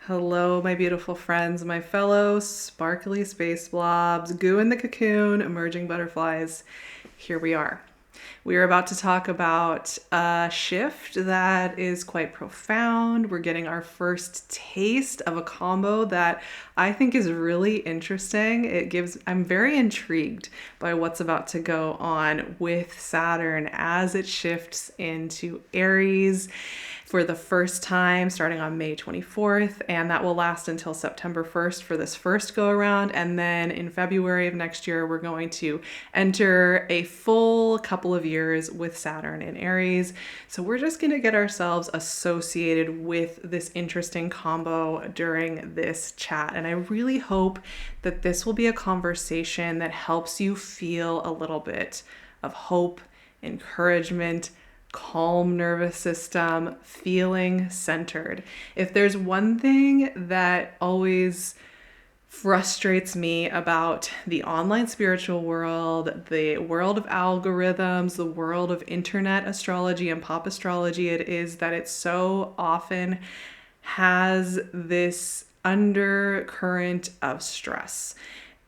Hello, my beautiful friends, my fellow sparkly space blobs, goo in the cocoon, emerging butterflies. Here we are. We are about to talk about a shift that is quite profound. We're getting our first taste of a combo that I think is really interesting. I'm very intrigued by what's about to go on with Saturn as it shifts into Aries for the first time starting on May 24th, and that will last until September 1st for this first go around. And then in February of next year, we're going to enter a full couple of years with Saturn in Aries. So we're just going to get ourselves associated with this interesting combo during this chat. And I really hope that this will be a conversation that helps you feel a little bit of hope, encouragement, calm nervous system, feeling centered. If there's one thing that always frustrates me about the online spiritual world, the world of algorithms, the world of internet astrology and pop astrology, it is that it so often has this undercurrent of stress.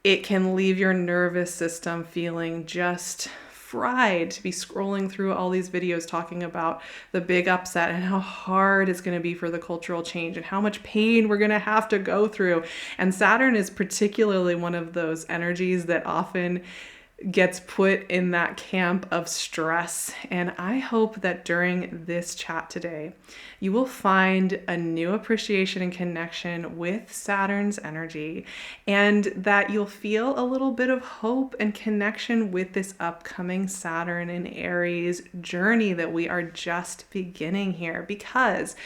It can leave your nervous system feeling just fried to be scrolling through all these videos talking about the big upset and how hard it's going to be for the cultural change and how much pain we're going to have to go through. And Saturn is particularly one of those energies that often gets put in that camp of stress. And I hope that during this chat today, you will find a new appreciation and connection with Saturn's energy, and that you'll feel a little bit of hope and connection with this upcoming Saturn in Aries journey that we are just beginning here. Because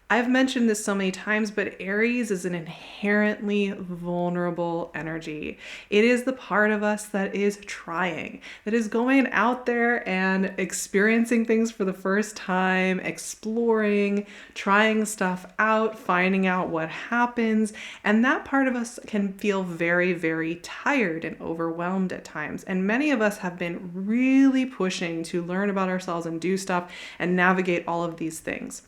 I've mentioned this so many times, but Aries is an inherently vulnerable energy. It is the part of us that is trying, that is going out there and experiencing things for the first time, exploring, trying stuff out, finding out what happens. And that part of us can feel very, very tired and overwhelmed at times. And many of us have been really pushing to learn about ourselves and do stuff and navigate all of these things.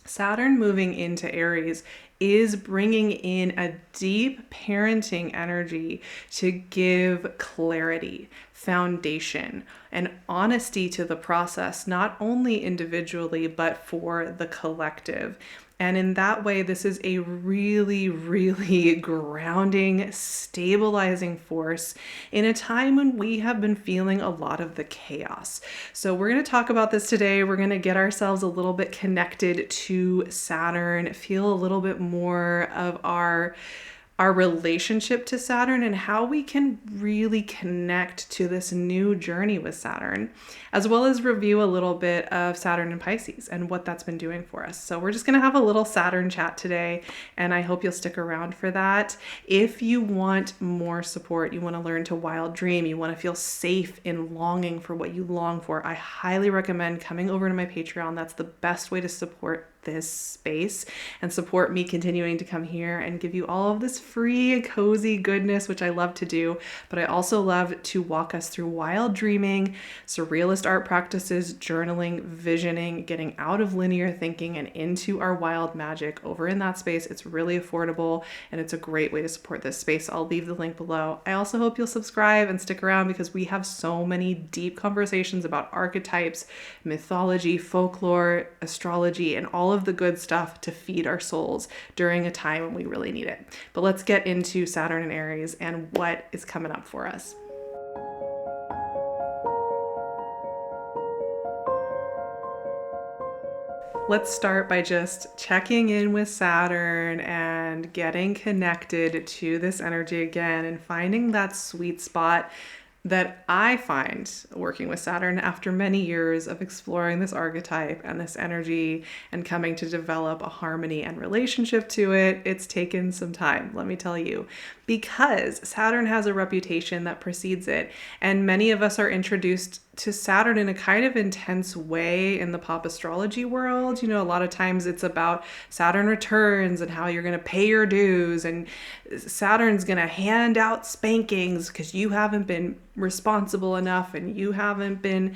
Saturn moving into Aries is bringing in a deep parenting energy to give clarity, foundation, and honesty to the process, not only individually, but for the collective. And in that way, this is a really, really grounding, stabilizing force in a time when we have been feeling a lot of the chaos. So we're going to talk about this today. We're going to get ourselves a little bit connected to Saturn, feel a little bit more of our relationship to Saturn and how we can really connect to this new journey with Saturn, as well as review a little bit of Saturn and Pisces and what that's been doing for us. So we're just going to have a little Saturn chat today, and I hope you'll stick around for that. If you want more support, you want to learn to wild dream, you want to feel safe in longing for what you long for, I highly recommend coming over to my Patreon. That's the best way to support this space and support me continuing to come here and give you all of this free, cozy goodness, which I love to do. But I also love to walk us through wild dreaming, surrealist art practices, journaling, visioning, getting out of linear thinking and into our wild magic over in that space. It's really affordable and it's a great way to support this space. I'll leave the link below. I also hope you'll subscribe and stick around because we have so many deep conversations about archetypes, mythology, folklore, astrology, and all of the good stuff to feed our souls during a time when we really need it. But let's get into Saturn and Aries and what is coming up for us. Let's start by just checking in with Saturn and getting connected to this energy again and finding that sweet spot that I find working with Saturn after many years of exploring this archetype and this energy and coming to develop a harmony and relationship to it. It's taken some time, let me tell you, because Saturn has a reputation that precedes it. And many of us are introduced to Saturn in a kind of intense way in the pop astrology world. You know, a lot of times it's about Saturn returns and how you're going to pay your dues, and Saturn's going to hand out spankings because you haven't been responsible enough and you haven't been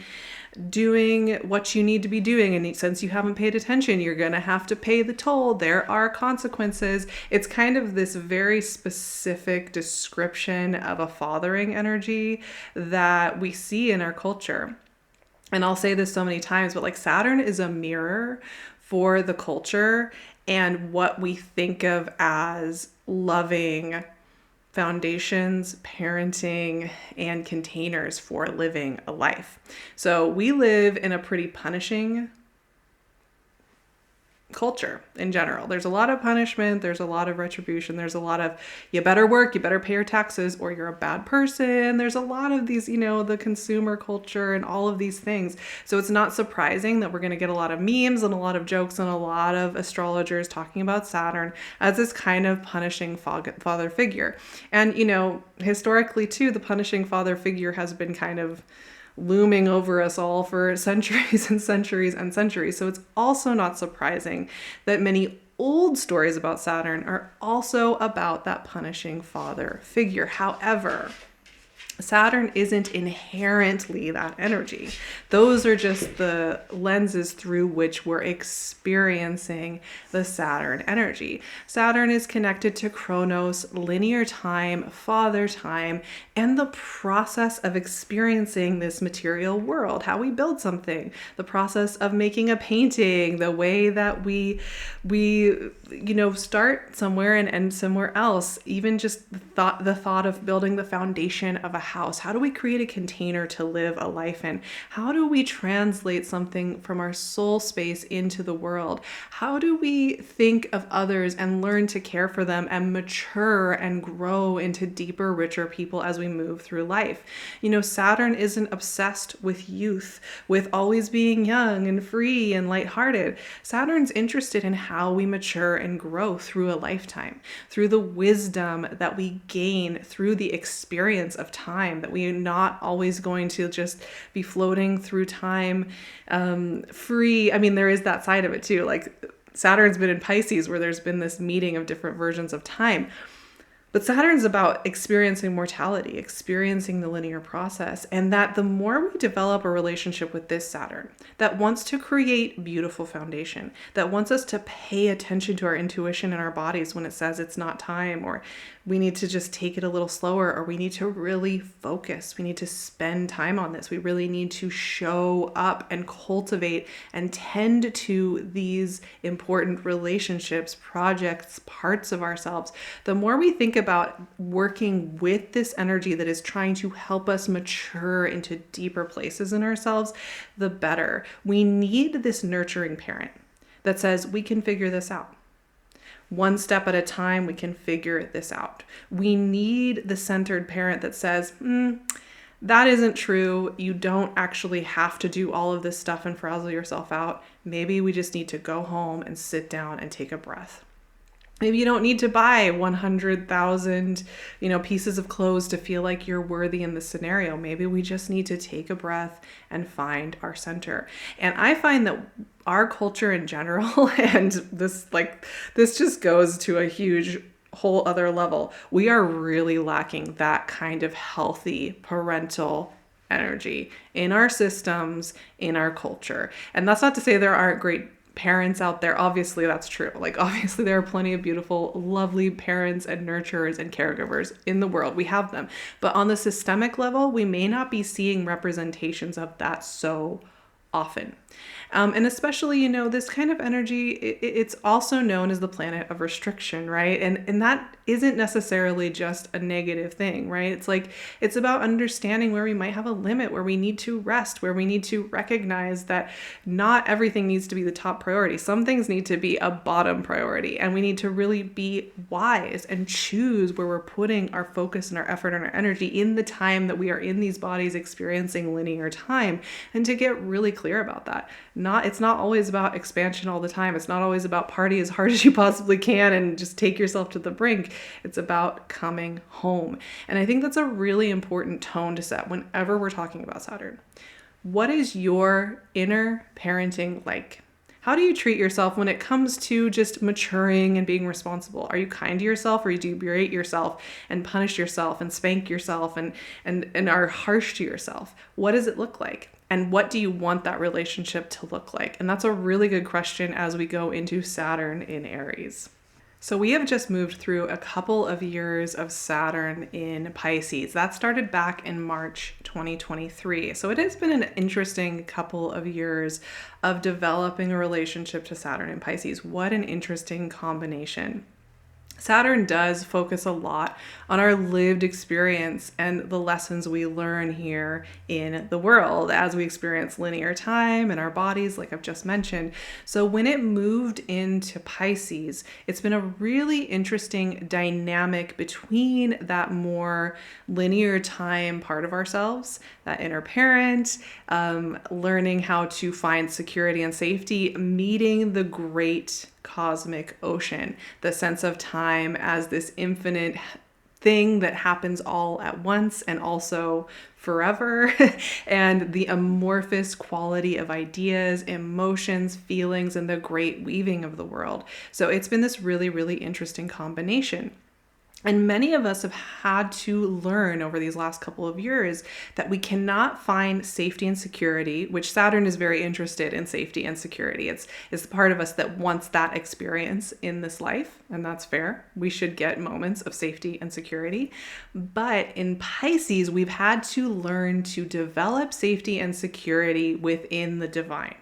doing what you need to be doing. And since you haven't paid attention, you're going to have to pay the toll. There are consequences. It's kind of this very specific description of a fathering energy that we see in our culture. And I'll say this so many times, but like Saturn is a mirror for the culture and what we think of as loving foundations, parenting, and containers for living a life. So we live in a pretty punishing culture in general. There's a lot of punishment, there's a lot of retribution, there's a lot of you better work, you better pay your taxes, or you're a bad person. There's a lot of these, the consumer culture and all of these things. So it's not surprising that we're going to get a lot of memes and a lot of jokes and a lot of astrologers talking about Saturn as this kind of punishing father figure. And, historically too, the punishing father figure has been kind of looming over us all for centuries and centuries and centuries. So it's also not surprising that many old stories about Saturn are also about that punishing father figure. However, Saturn isn't inherently that energy. Those are just the lenses through which we're experiencing the Saturn energy. Saturn is connected to Chronos, linear time, father time, and the process of experiencing this material world, how we build something, the process of making a painting, the way that we start somewhere and end somewhere else, even just the thought of building the foundation of a house. How do we create a container to live a life in? How do we translate something from our soul space into the world? How do we think of others and learn to care for them and mature and grow into deeper, richer people as we move through life? Saturn isn't obsessed with youth, with always being young and free and lighthearted. Saturn's interested in how we mature and grow through a lifetime, through the wisdom that we gain through the experience of time, that we're not always going to just be floating through time free. I mean, there is that side of it too. Like Saturn's been in Pisces where there's been this meeting of different versions of time. But Saturn's about experiencing mortality, experiencing the linear process, and that the more we develop a relationship with this Saturn that wants to create beautiful foundation, that wants us to pay attention to our intuition in our bodies when it says it's not time, or we need to just take it a little slower, or we need to really focus. We need to spend time on this. We really need to show up and cultivate and tend to these important relationships, projects, parts of ourselves. The more we think about working with this energy that is trying to help us mature into deeper places in ourselves, the better. We need this nurturing parent that says, we can figure this out. One step at a time, we can figure this out. We need the centered parent that says, that isn't true. You don't actually have to do all of this stuff and frazzle yourself out. Maybe we just need to go home and sit down and take a breath. Maybe you don't need to buy 100,000, pieces of clothes to feel like you're worthy in this scenario. Maybe we just need to take a breath and find our center. And I find that our culture in general, and this just goes to a huge whole other level. We are really lacking that kind of healthy parental energy in our systems, in our culture. And that's not to say there aren't great parents out there. Obviously, that's true. Obviously, there are plenty of beautiful, lovely parents and nurturers and caregivers in the world. We have them. But on the systemic level, we may not be seeing representations of that so often. And especially, this kind of energy, it's also known as the planet of restriction, right? And that isn't necessarily just a negative thing, right? It's about understanding where we might have a limit, where we need to rest, where we need to recognize that not everything needs to be the top priority. Some things need to be a bottom priority, and we need to really be wise and choose where we're putting our focus and our effort and our energy in the time that we are in these bodies experiencing linear time, and to get really clear about that. It's not always about expansion all the time. It's not always about party as hard as you possibly can and just take yourself to the brink. It's about coming home. And I think that's a really important tone to set whenever we're talking about Saturn. What is your inner parenting like? How do you treat yourself when it comes to just maturing and being responsible? Are you kind to yourself, or do you berate yourself and punish yourself and spank yourself and are harsh to yourself? What does it look like? And what do you want that relationship to look like? And that's a really good question as we go into Saturn in Aries. So we have just moved through a couple of years of Saturn in Pisces. That started back in March 2023. So it has been an interesting couple of years of developing a relationship to Saturn in Pisces. What an interesting combination. Saturn does focus a lot on our lived experience and the lessons we learn here in the world as we experience linear time in our bodies, like I've just mentioned. So when it moved into Pisces, it's been a really interesting dynamic between that more linear time part of ourselves, that inner parent, learning how to find security and safety, meeting the great cosmic ocean, the sense of time as this infinite thing that happens all at once and also forever, and the amorphous quality of ideas, emotions, feelings, and the great weaving of the world. So it's been this really, really interesting combination. And many of us have had to learn over these last couple of years that we cannot find safety and security, which Saturn is very interested in safety and security. It's the part of us that wants that experience in this life, and that's fair. We should get moments of safety and security. But in Pisces, we've had to learn to develop safety and security within the divine.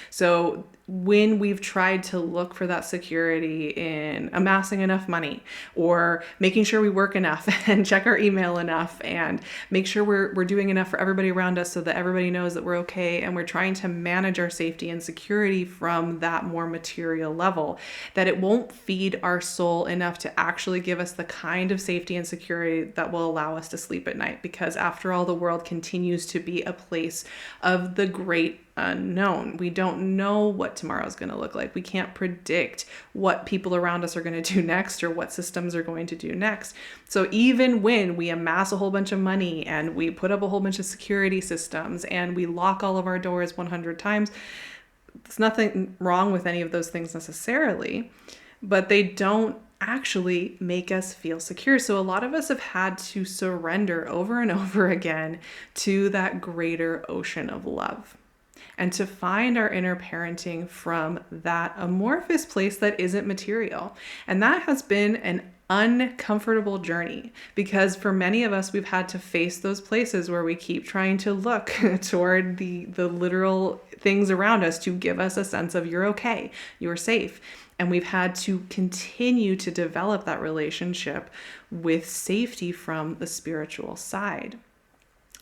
So when we've tried to look for that security in amassing enough money or making sure we work enough and check our email enough and make sure we're doing enough for everybody around us so that everybody knows that we're okay, and we're trying to manage our safety and security from that more material level, that it won't feed our soul enough to actually give us the kind of safety and security that will allow us to sleep at night. Because after all, the world continues to be a place of the great unknown. We don't know what tomorrow is going to look like. We can't predict what people around us are going to do next or what systems are going to do next. So even when we amass a whole bunch of money and we put up a whole bunch of security systems and we lock all of our doors 100 times, there's nothing wrong with any of those things necessarily, but they don't actually make us feel secure. So a lot of us have had to surrender over and over again to that greater ocean of love, and to find our inner parenting from that amorphous place that isn't material. And that has been an uncomfortable journey, because for many of us, we've had to face those places where we keep trying to look toward the literal things around us to give us a sense of you're okay, you're safe. And we've had to continue to develop that relationship with safety from the spiritual side.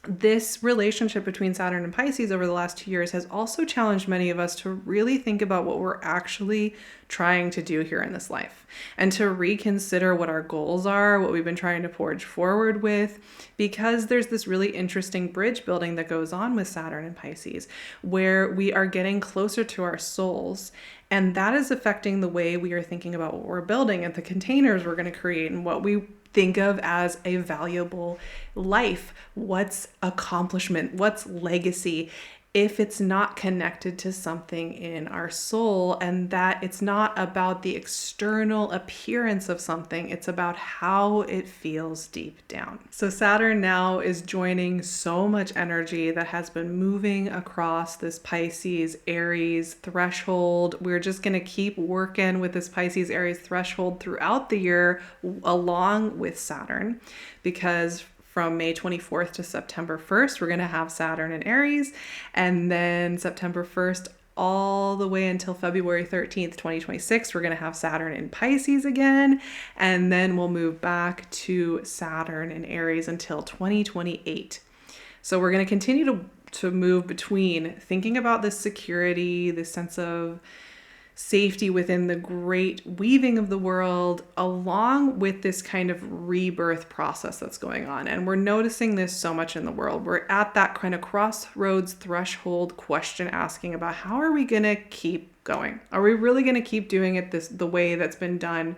This relationship between Saturn and Pisces over the last 2 years has also challenged many of us to really think about what we're actually trying to do here in this life, and to reconsider what our goals are, what we've been trying to forge forward with, because there's this really interesting bridge building that goes on with Saturn and Pisces, where we are getting closer to our souls. And that is affecting the way we are thinking about what we're building and the containers we're going to create and what we think of as a valuable life. What's accomplishment? What's legacy? If it's not connected to something in our soul, and that it's not about the external appearance of something, it's about how it feels deep down. So Saturn now is joining so much energy that has been moving across this Pisces Aries threshold. We're just going to keep working with this Pisces Aries threshold throughout the year along with Saturn, because from May 24th to September 1st, we're going to have Saturn in Aries. And then September 1st, all the way until February 13th, 2026, we're going to have Saturn in Pisces again. And then we'll move back to Saturn in Aries until 2028. So we're going to continue to move between thinking about this security, this sense of safety within the great weaving of the world, along with this kind of rebirth process that's going on. And we're noticing this so much in the world. We're at that kind of crossroads threshold question asking about, how are we going to keep going? Are we really going to keep doing it the way that's been done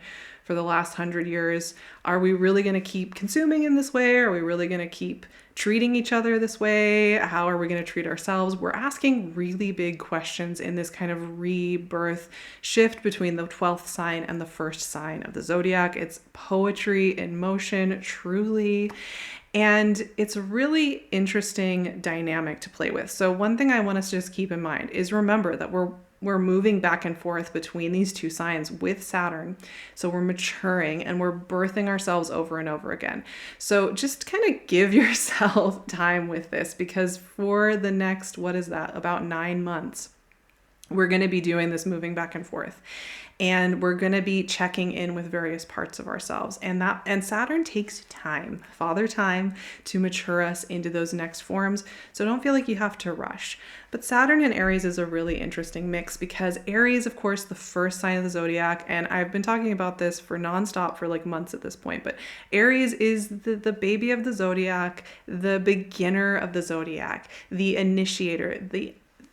for the last 100 years. Are we really going to keep consuming in this way? Are we really going to keep treating each other this way? How are we going to treat ourselves? We're asking really big questions in this kind of rebirth shift between the 12th sign and the first sign of the zodiac. It's poetry in motion, truly. And it's a really interesting dynamic to play with. So one thing I want us to just keep in mind is remember that we're moving back and forth between these two signs with Saturn. So we're maturing and we're birthing ourselves over and over again. So just kind of give yourself time with this, because for the next, about 9 months, we're going to be doing this moving back and forth. And we're going to be checking in with various parts of ourselves. And Saturn takes time, father time, to mature us into those next forms. So don't feel like you have to rush. But Saturn and Aries is a really interesting mix, because Aries, of course, the first sign of the zodiac, and I've been talking about this for nonstop for like months at this point, but Aries is the baby of the zodiac, the beginner of the zodiac, the initiator,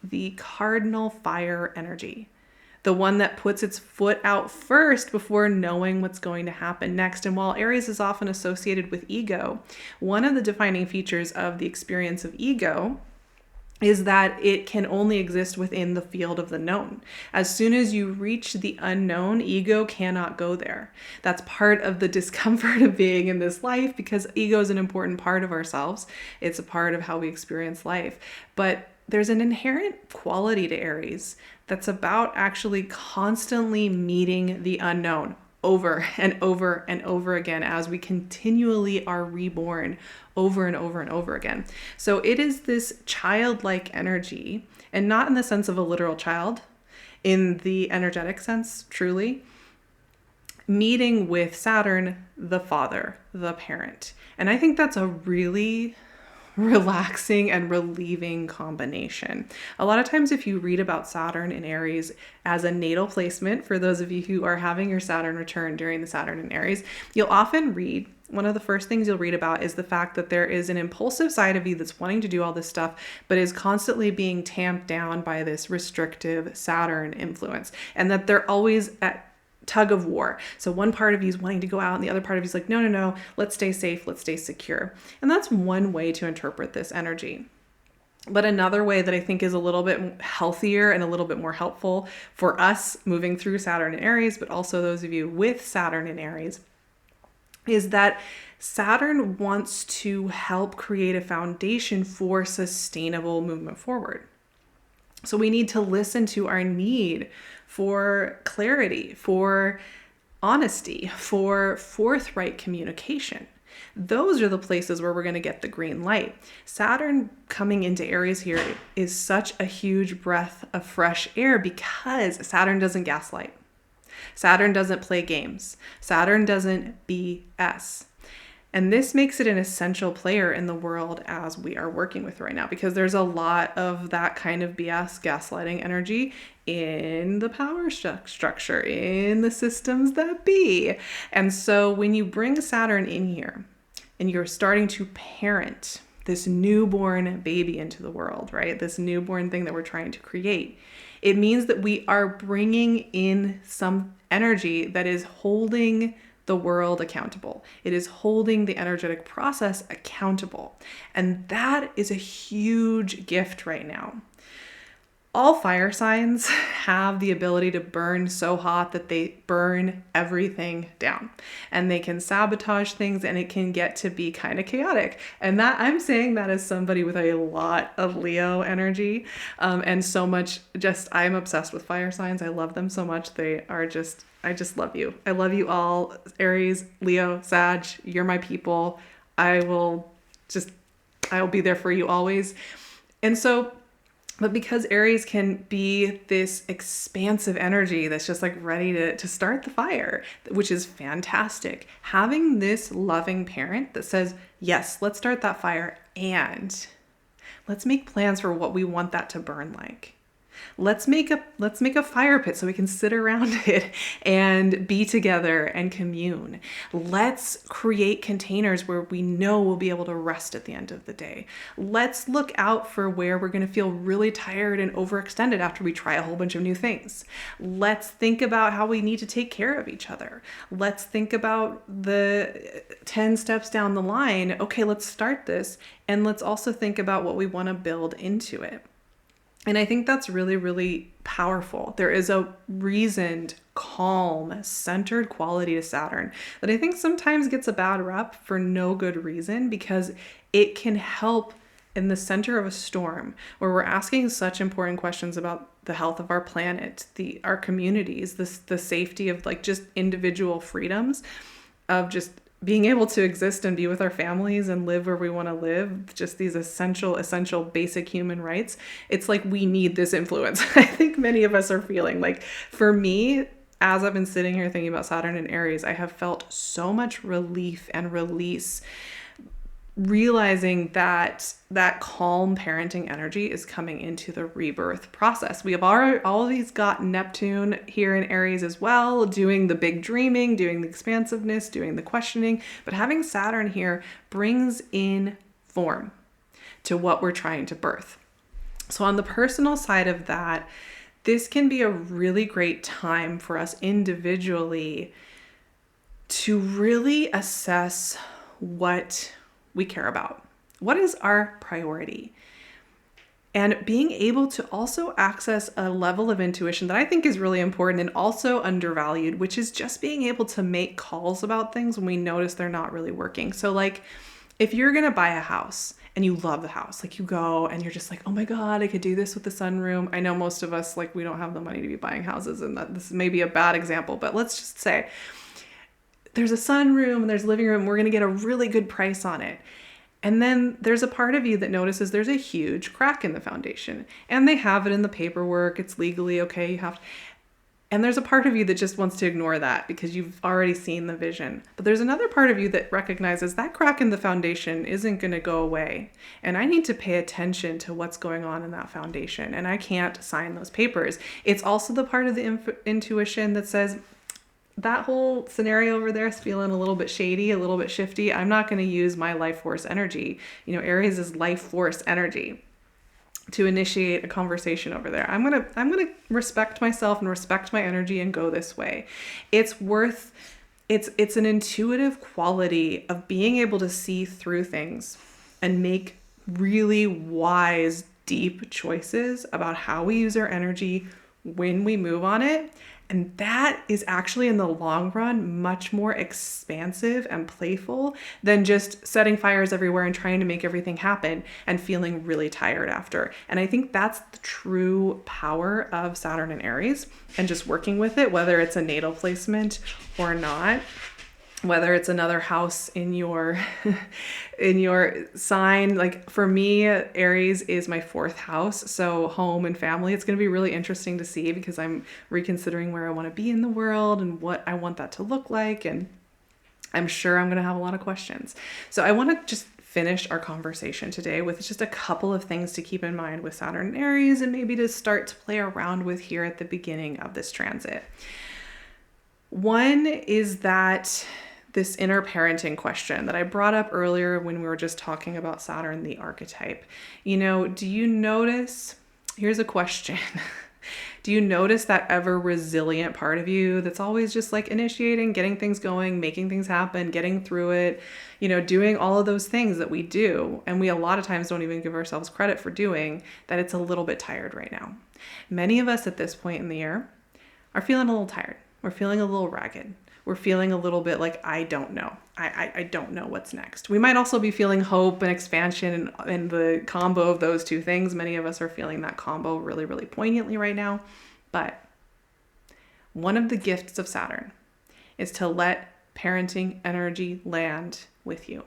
the cardinal fire energy. The one that puts its foot out first before knowing what's going to happen next. And while Aries is often associated with ego, one of the defining features of the experience of ego is that it can only exist within the field of the known. As soon as you reach the unknown, ego cannot go there. That's part of the discomfort of being in this life, because ego is an important part of ourselves. It's a part of how we experience life. But there's an inherent quality to Aries that's about actually constantly meeting the unknown over and over and over again as we continually are reborn over and over and over again. So it is this childlike energy, and not in the sense of a literal child, in the energetic sense, truly, meeting with Saturn, the father, the parent. And I think that's a really relaxing and relieving combination. A lot of times if you read about Saturn in Aries as a natal placement, for those of you who are having your Saturn return during the Saturn in Aries, you'll often read, one of the first things you'll read about is the fact that there is an impulsive side of you that's wanting to do all this stuff, but is constantly being tamped down by this restrictive Saturn influence, and that they're always at tug of war. So one part of you is wanting to go out and the other part of you is like, no, let's stay safe, let's stay secure. And that's one way to interpret this energy. But another way that I think is a little bit healthier and a little bit more helpful for us moving through Saturn and Aries, but also those of you with Saturn and Aries, is that Saturn wants to help create a foundation for sustainable movement forward. So we need to listen to our need for clarity, for honesty, for forthright communication. Those are the places where we're going to get the green light. Saturn coming into Aries here is such a huge breath of fresh air, because Saturn doesn't gaslight. Saturn doesn't play games. Saturn doesn't BS. And this makes it an essential player in the world as we are working with right now, because there's a lot of that kind of BS, gaslighting energy in the power structure, in the systems that be. And so when you bring Saturn in here and you're starting to parent this newborn baby into the world, right? This newborn thing that we're trying to create, it means that we are bringing in some energy that is holding the world accountable. It is holding the energetic process accountable. And that is a huge gift right now. All fire signs have the ability to burn so hot that they burn everything down, and they can sabotage things, and it can get to be kind of chaotic. And that, I'm saying that as somebody with a lot of Leo energy, and so much I'm obsessed with fire signs. I love them so much. I just love you. I love you all. Aries, Leo, Sag, you're my people. I'll be there for you always. And so, but because Aries can be this expansive energy that's just like ready to start the fire, which is fantastic. Having this loving parent that says, yes, let's start that fire, and let's make plans for what we want that to burn like. Let's make a fire pit so we can sit around it and be together and commune. Let's create containers where we know we'll be able to rest at the end of the day. Let's look out for where we're going to feel really tired and overextended after we try a whole bunch of new things. Let's think about how we need to take care of each other. Let's think about the 10 steps down the line. Okay, let's start this. And let's also think about what we want to build into it. And I think that's really, really powerful. There is a reasoned, calm, centered quality to Saturn that I think sometimes gets a bad rep for no good reason, because it can help in the center of a storm where we're asking such important questions about the health of our planet, our communities, the safety of like just individual freedoms of just being able to exist and be with our families and live where we want to live, just these essential basic human rights. It's like we need this influence. I think many of us are feeling like, for me, as I've been sitting here thinking about Saturn and Aries, I have felt so much relief and release, realizing that calm parenting energy is coming into the rebirth process. We have always got Neptune here in Aries as well, doing the big dreaming, doing the expansiveness, doing the questioning, but having Saturn here brings in form to what we're trying to birth. So on the personal side of that, this can be a really great time for us individually to really assess what we care about. What is our priority? And being able to also access a level of intuition that I think is really important and also undervalued, which is just being able to make calls about things when we notice they're not really working. So like if you're going to buy a house and you love the house, like you go and you're just like, oh my God, I could do this with the sunroom. I know most of us, like, we don't have the money to be buying houses, and that this may be a bad example, but let's just say there's a sunroom and there's a living room. We're going to get a really good price on it. And then there's a part of you that notices there's a huge crack in the foundation, and they have it in the paperwork. It's legally okay. You have to. And there's a part of you that just wants to ignore that because you've already seen the vision. But there's another part of you that recognizes that crack in the foundation isn't going to go away. And I need to pay attention to what's going on in that foundation. And I can't sign those papers. It's also the part of the intuition that says, that whole scenario over there is feeling a little bit shady, a little bit shifty. I'm not going to use my life force energy. You know, Aries is life force energy to initiate a conversation over there. I'm going to respect myself and respect my energy and go this way. It's an intuitive quality of being able to see through things and make really wise, deep choices about how we use our energy when we move on it. And that is actually in the long run much more expansive and playful than just setting fires everywhere and trying to make everything happen and feeling really tired after. And I think that's the true power of Saturn and Aries, and just working with it, whether it's a natal placement or not. Whether it's another house in your sign. Like for me, Aries is my 4th house, so home and family. It's going to be really interesting to see because I'm reconsidering where I want to be in the world and what I want that to look like, and I'm sure I'm going to have a lot of questions. So I want to just finish our conversation today with just a couple of things to keep in mind with Saturn and Aries, and maybe to start to play around with here at the beginning of this transit. One is that this inner parenting question that I brought up earlier when we were just talking about Saturn, the archetype. You know, do you notice, here's a question. Do you notice that ever resilient part of you that's always just like initiating, getting things going, making things happen, getting through it, you know, doing all of those things that we do, and we a lot of times don't even give ourselves credit for doing, that it's a little bit tired right now? Many of us at this point in the year are feeling a little tired. We're feeling a little ragged. We're feeling a little bit like, I don't know. I don't know what's next. We might also be feeling hope and expansion and the combo of those two things. Many of us are feeling that combo really, really poignantly right now. But one of the gifts of Saturn is to let parenting energy land with you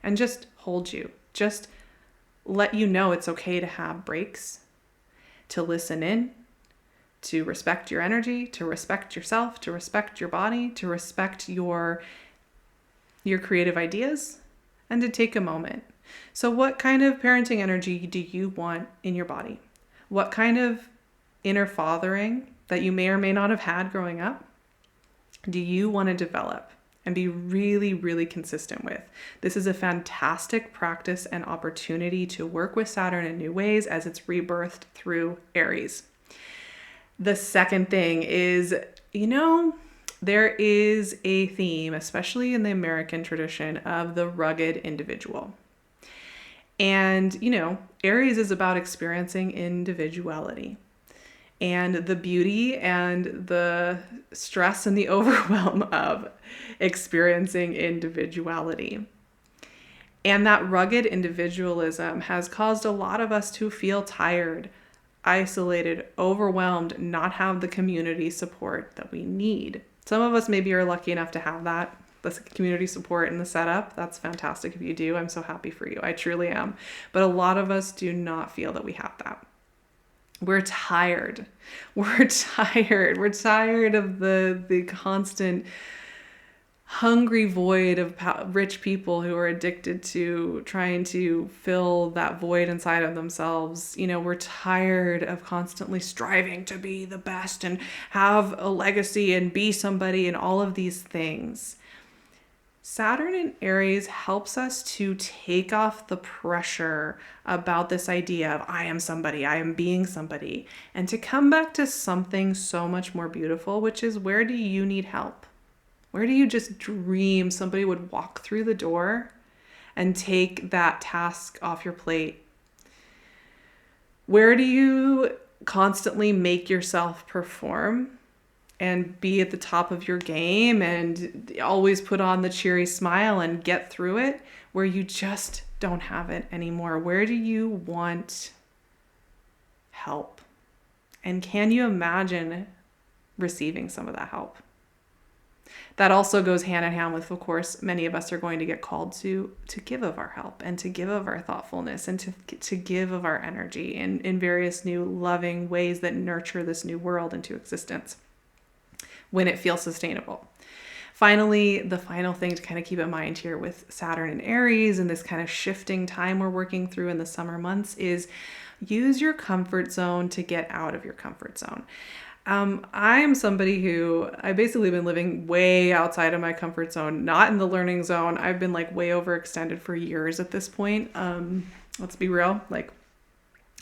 and just hold you. Just let you know it's okay to have breaks, to listen in, to respect your energy, to respect yourself, to respect your body, to respect your creative ideas, and to take a moment. So what kind of parenting energy do you want in your body? What kind of inner fathering that you may or may not have had growing up do you want to develop and be really, really consistent with? This is a fantastic practice and opportunity to work with Saturn in new ways as it's rebirthed through Aries. The second thing is, there is a theme, especially in the American tradition, of the rugged individual. And, Aries is about experiencing individuality and the beauty and the stress and the overwhelm of experiencing individuality. And that rugged individualism has caused a lot of us to feel tired, isolated, overwhelmed, not have the community support that we need. Some of us maybe are lucky enough to have that, the community support in the setup. That's fantastic if you do. I'm so happy for you. I truly am. But a lot of us do not feel that we have that. We're tired. We're tired. We're tired of the constant hungry void of rich people who are addicted to trying to fill that void inside of themselves. We're tired of constantly striving to be the best and have a legacy and be somebody and all of these things. Saturn in Aries helps us to take off the pressure about this idea of I am somebody, I am being somebody, and to come back to something so much more beautiful, which is, where do you need help? Where do you just dream somebody would walk through the door and take that task off your plate? Where do you constantly make yourself perform and be at the top of your game and always put on the cheery smile and get through it, where you just don't have it anymore? Where do you want help? And can you imagine receiving some of that help? That also goes hand in hand with, of course, many of us are going to get called to give of our help and to give of our thoughtfulness and to give of our energy in various new loving ways that nurture this new world into existence when it feels sustainable. Finally, the final thing to kind of keep in mind here with Saturn and Aries and this kind of shifting time we're working through in the summer months is use your comfort zone to get out of your comfort zone. I'm somebody who I've basically been living way outside of my comfort zone, not in the learning zone. I've been like way overextended for years at this point. Let's be real.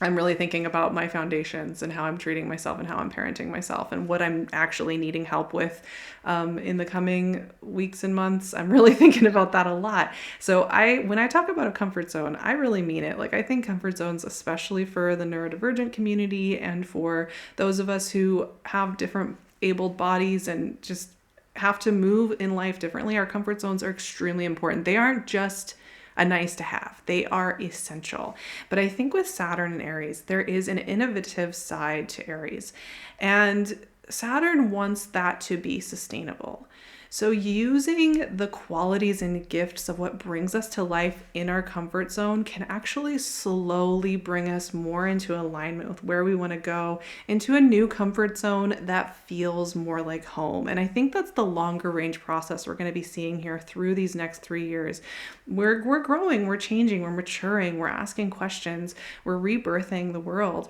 I'm really thinking about my foundations and how I'm treating myself and how I'm parenting myself and what I'm actually needing help with in the coming weeks and months. I'm really thinking about that a lot. So when I talk about a comfort zone, I really mean it. I think comfort zones, especially for the neurodivergent community and for those of us who have different abled bodies and just have to move in life differently, our comfort zones are extremely important. They aren't just a nice to have. They are essential. But I think with Saturn and Aries, there is an innovative side to Aries. And Saturn wants that to be sustainable. So using the qualities and gifts of what brings us to life in our comfort zone can actually slowly bring us more into alignment with where we want to go, into a new comfort zone that feels more like home. And I think that's the longer range process we're going to be seeing here through these next 3 years. We're growing, we're changing, we're maturing, we're asking questions, we're rebirthing the world.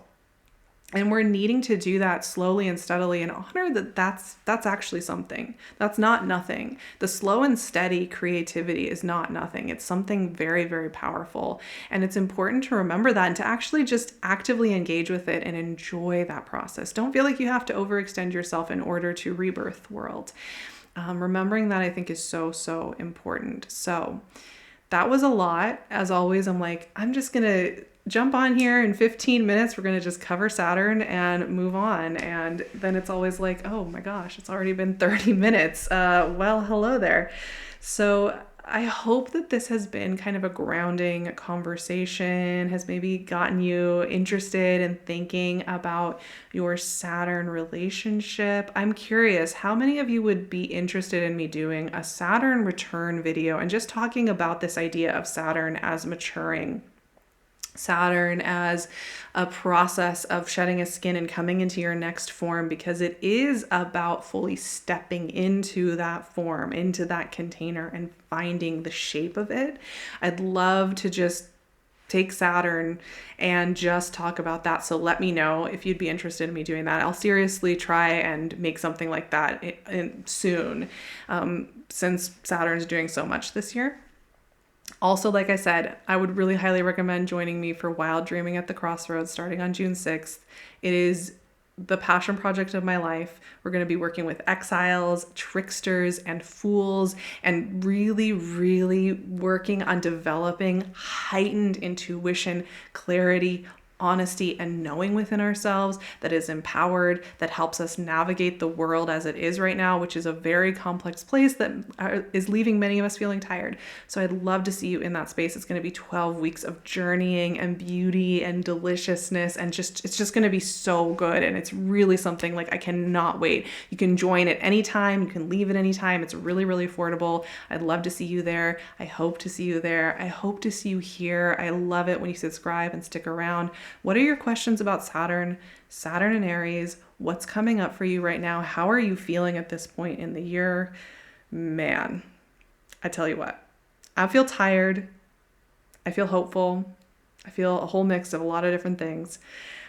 And we're needing to do that slowly and steadily and honor that that's actually something. That's not nothing. The slow and steady creativity is not nothing. It's something very, very powerful. And it's important to remember that and to actually just actively engage with it and enjoy that process. Don't feel like you have to overextend yourself in order to rebirth the world. Remembering that, I think, is so, so important. So that was a lot. As always, I'm just going to jump on here in 15 minutes. We're going to just cover Saturn and move on. And then it's always like, oh my gosh, it's already been 30 minutes. Well, hello there. So I hope that this has been kind of a grounding conversation, has maybe gotten you interested in thinking about your Saturn relationship. I'm curious, how many of you would be interested in me doing a Saturn return video and just talking about this idea of Saturn as maturing? Saturn as a process of shedding a skin and coming into your next form, because it is about fully stepping into that form, into that container and finding the shape of it. I'd love to just take Saturn and just talk about that. So let me know if you'd be interested in me doing that. I'll seriously try and make something like that soon, since Saturn's doing so much this year. Also, like I said, I would really highly recommend joining me for Wild Dreaming at the Crossroads starting on June 6th. It is the passion project of my life. We're going to be working with exiles, tricksters, and fools, and really, really working on developing heightened intuition, clarity, honesty, and knowing within ourselves that is empowered, that helps us navigate the world as it is right now, which is a very complex place that is leaving many of us feeling tired. So I'd love to see you in that space. It's going to be 12 weeks of journeying and beauty and deliciousness, and it's just going to be so good. And it's really something like I cannot wait. You can join at any time. You can leave at any time. It's really, really affordable. I'd love to see you there. I hope to see you there. I hope to see you here. I love it when you subscribe and stick around. What are your questions about Saturn and Aries? What's coming up for you right now? How are you feeling at this point in the year? Man, I tell you what, I feel tired. I feel hopeful. I feel a whole mix of a lot of different things.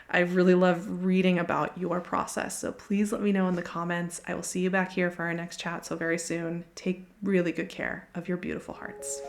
I really love reading about your process. So please let me know in the comments. I will see you back here for our next chat so very soon. Take really good care of your beautiful hearts.